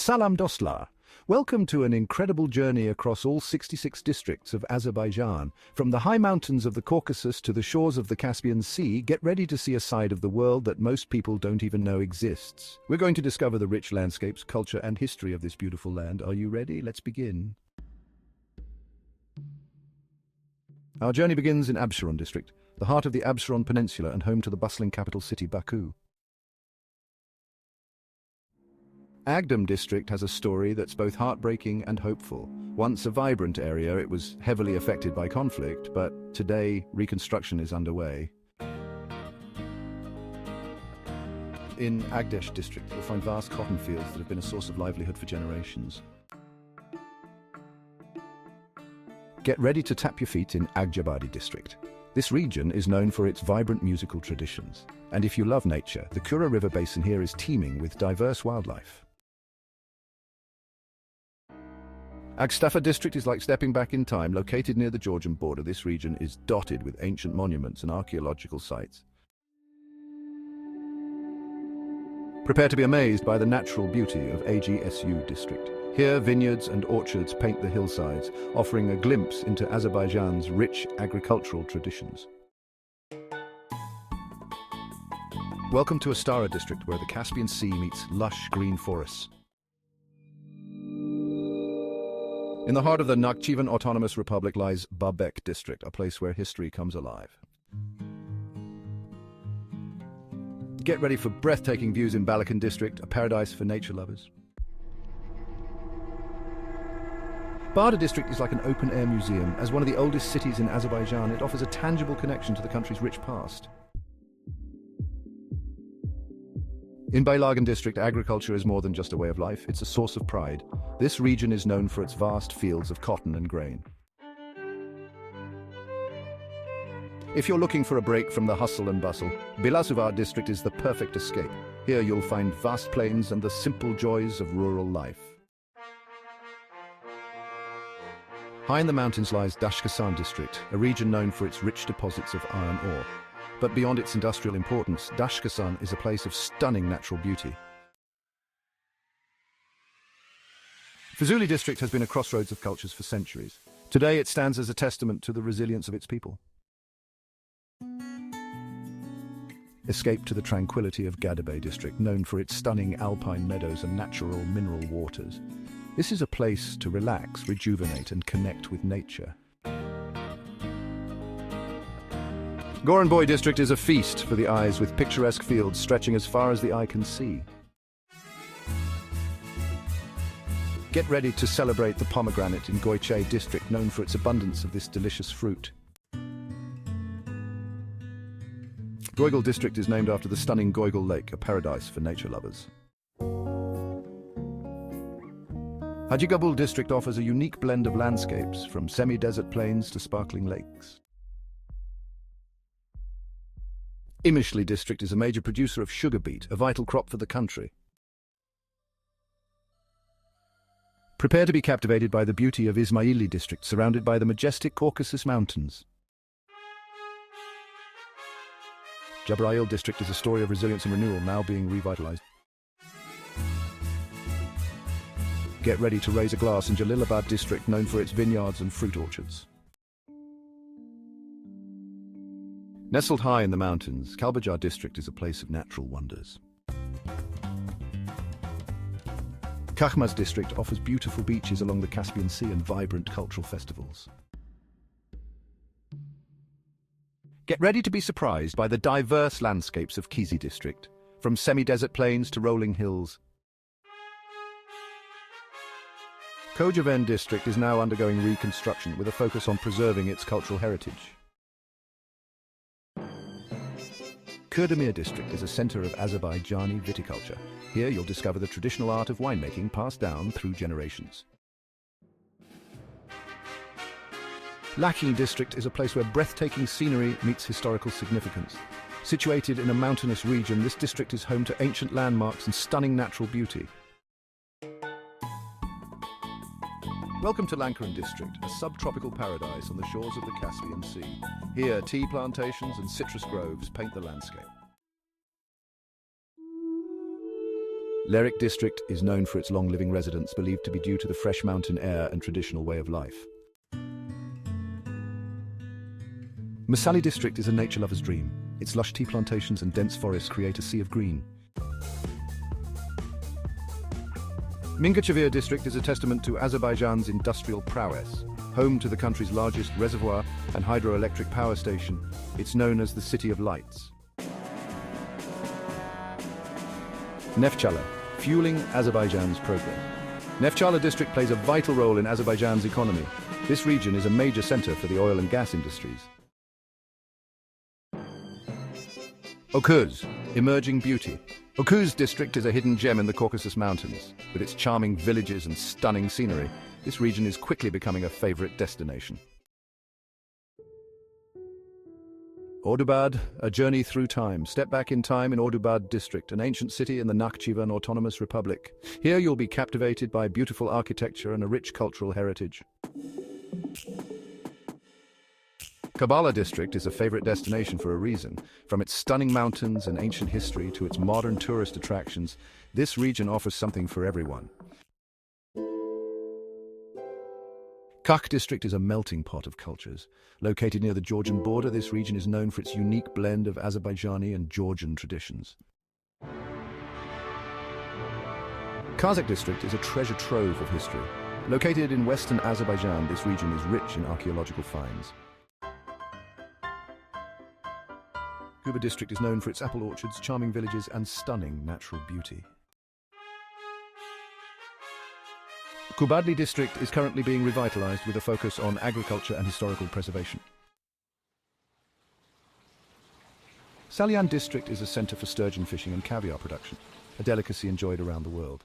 Salam dostlar. Welcome to an incredible journey across all 66 districts of Azerbaijan. From the high mountains of the Caucasus to the shores of the Caspian Sea, get ready to see a side of the world that most people don't even know exists. We're going to discover the rich landscapes, culture, and history of this beautiful land. Are you ready? Let's begin. Our journey begins in Absheron district, the heart of the Absheron Peninsula and home to the bustling capital city Baku. Agdam district has a story that's both heartbreaking and hopeful. Once a vibrant area, it was heavily affected by conflict, but today reconstruction is underway. In Agdash district, you'll find vast cotton fields that have been a source of livelihood for generations. Get ready to tap your feet in Agjabadi district. This region is known for its vibrant musical traditions. And if you love nature, the Kura River basin here is teeming with diverse wildlife. Agstafa district is like stepping back in time. Located near the Georgian border, this region is dotted with ancient monuments and archaeological sites. Prepare to be amazed by the natural beauty of Agsu district. Here, vineyards and orchards paint the hillsides, offering a glimpse into Azerbaijan's rich agricultural traditions. Welcome to Astara district, where the Caspian Sea meets lush green forests. In the heart of the Nakhchivan Autonomous Republic lies Babek district, a place where history comes alive. Get ready for breathtaking views in Balakan district, a paradise for nature lovers. Barda district is like an open-air museum. As one of the oldest cities in Azerbaijan, it offers a tangible connection to the country's rich past. In Beylagan district, agriculture is more than just a way of life, it's a source of pride. This region is known for its vast fields of cotton and grain. If you're looking for a break from the hustle and bustle, Bilasuvar district is the perfect escape. Here you'll find vast plains and the simple joys of rural life. High in the mountains lies Dashkasan district, a region known for its rich deposits of iron ore. But beyond its industrial importance, Dashkasan is a place of stunning natural beauty. Fizuli district has been a crossroads of cultures for centuries. Today it stands as a testament to the resilience of its people. Escape to the tranquility of Gadabay district, known for its stunning alpine meadows and natural mineral waters. This is a place to relax, rejuvenate, and connect with nature. Goranboy district is a feast for the eyes, with picturesque fields stretching as far as the eye can see. Get ready to celebrate the pomegranate in Goychay district, known for its abundance of this delicious fruit. Goygol district is named after the stunning Goygol lake, a paradise for nature lovers. Hajigabul district offers a unique blend of landscapes, from semi-desert plains to sparkling lakes. Imishli district is a major producer of sugar beet, a vital crop for the country. Prepare to be captivated by the beauty of Ismayilli district, surrounded by the majestic Caucasus Mountains. Jabrayil district is a story of resilience and renewal, now being revitalized. Get ready to raise a glass in Jalilabad district, known for its vineyards and fruit orchards. Nestled high in the mountains, Kalbajar district is a place of natural wonders. Kakhmaz district offers beautiful beaches along the Caspian Sea and vibrant cultural festivals. Get ready to be surprised by the diverse landscapes of Kizi district, from semi-desert plains to rolling hills. Kojaven district is now undergoing reconstruction with a focus on preserving its cultural heritage. Kurdamir district is a center of Azerbaijani viticulture. Here you'll discover the traditional art of winemaking passed down through generations. Lakhini district is a place where breathtaking scenery meets historical significance. Situated in a mountainous region, this district is home to ancient landmarks and stunning natural beauty. Welcome to Lankaran district, a subtropical paradise on the shores of the Caspian Sea. Here, tea plantations and citrus groves paint the landscape. Lerik district is known for its long-living residents, believed to be due to the fresh mountain air and traditional way of life. Masali district is a nature lover's dream. Its lush tea plantations and dense forests create a sea of green. Mingachevir district is a testament to Azerbaijan's industrial prowess. Home to the country's largest reservoir and hydroelectric power station, it's known as the City of Lights. Neftchala, fueling Azerbaijan's progress. Neftchala district plays a vital role in Azerbaijan's economy. This region is a major center for the oil and gas industries. Okuz, emerging beauty. Okuz district is a hidden gem in the Caucasus Mountains. With its charming villages and stunning scenery, this region is quickly becoming a favorite destination. Ordubad, a journey through time. Step back in time in Ordubad district, an ancient city in the Nakhchivan Autonomous Republic. Here you'll be captivated by beautiful architecture and a rich cultural heritage. Kabala district is a favorite destination for a reason. From its stunning mountains and ancient history to its modern tourist attractions, this region offers something for everyone. Kakh district is a melting pot of cultures. Located near the Georgian border, this region is known for its unique blend of Azerbaijani and Georgian traditions. Kazakh district is a treasure trove of history. Located in western Azerbaijan, this region is rich in archaeological finds. Guba district is known for its apple orchards, charming villages, and stunning natural beauty. Kubadli district is currently being revitalized with a focus on agriculture and historical preservation. Salyan district is a center for sturgeon fishing and caviar production, a delicacy enjoyed around the world.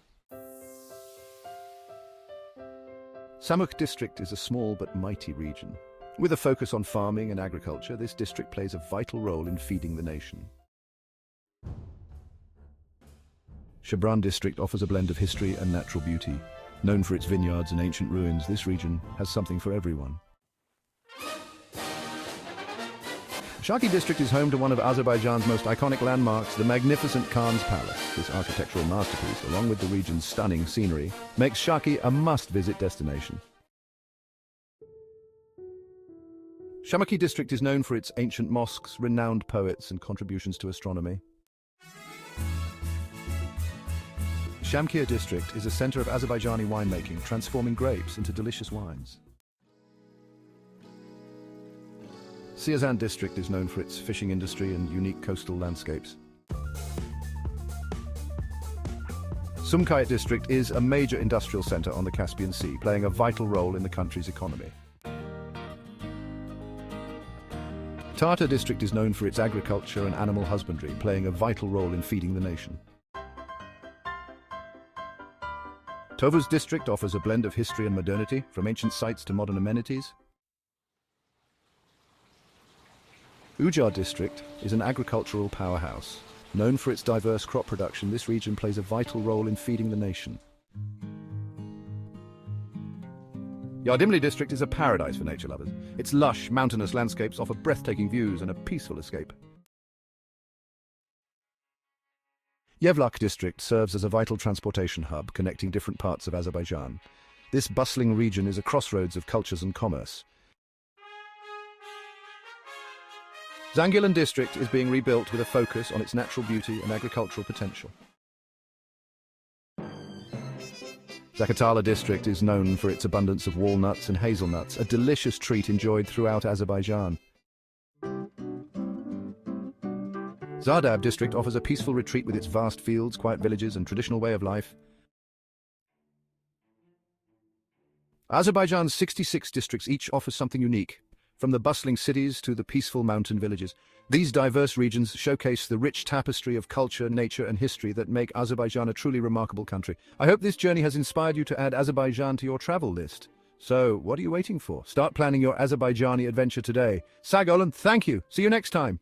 Samukh district is a small but mighty region. With a focus on farming and agriculture, this district plays a vital role in feeding the nation. Shibran district offers a blend of history and natural beauty. Known for its vineyards and ancient ruins, this region has something for everyone. Shaki district is home to one of Azerbaijan's most iconic landmarks, the magnificent Khan's Palace. This architectural masterpiece, along with the region's stunning scenery, makes Shaki a must-visit destination. Shamaki district is known for its ancient mosques, renowned poets, and contributions to astronomy. Shamkir district is a center of Azerbaijani winemaking, transforming grapes into delicious wines. Siazan district is known for its fishing industry and unique coastal landscapes. Sumkayit district is a major industrial center on the Caspian Sea, playing a vital role in the country's economy. Tata district is known for its agriculture and animal husbandry, playing a vital role in feeding the nation. Tovuz district offers a blend of history and modernity, from ancient sites to modern amenities. Ujar district is an agricultural powerhouse. Known for its diverse crop production, this region plays a vital role in feeding the nation. Yardimli district is a paradise for nature lovers. Its lush, mountainous landscapes offer breathtaking views and a peaceful escape. Yevlak district serves as a vital transportation hub connecting different parts of Azerbaijan. This bustling region is a crossroads of cultures and commerce. Zangilan district is being rebuilt with a focus on its natural beauty and agricultural potential. Zakatala district is known for its abundance of walnuts and hazelnuts, a delicious treat enjoyed throughout Azerbaijan. Zardab district offers a peaceful retreat with its vast fields, quiet villages, and traditional way of life. Azerbaijan's 66 districts each offer something unique, from the bustling cities to the peaceful mountain villages. These diverse regions showcase the rich tapestry of culture, nature, and history that make Azerbaijan a truly remarkable country. I hope this journey has inspired you to add Azerbaijan to your travel list. So, what are you waiting for? Start planning your Azerbaijani adventure today. Sag Olan, thank you. See you next time.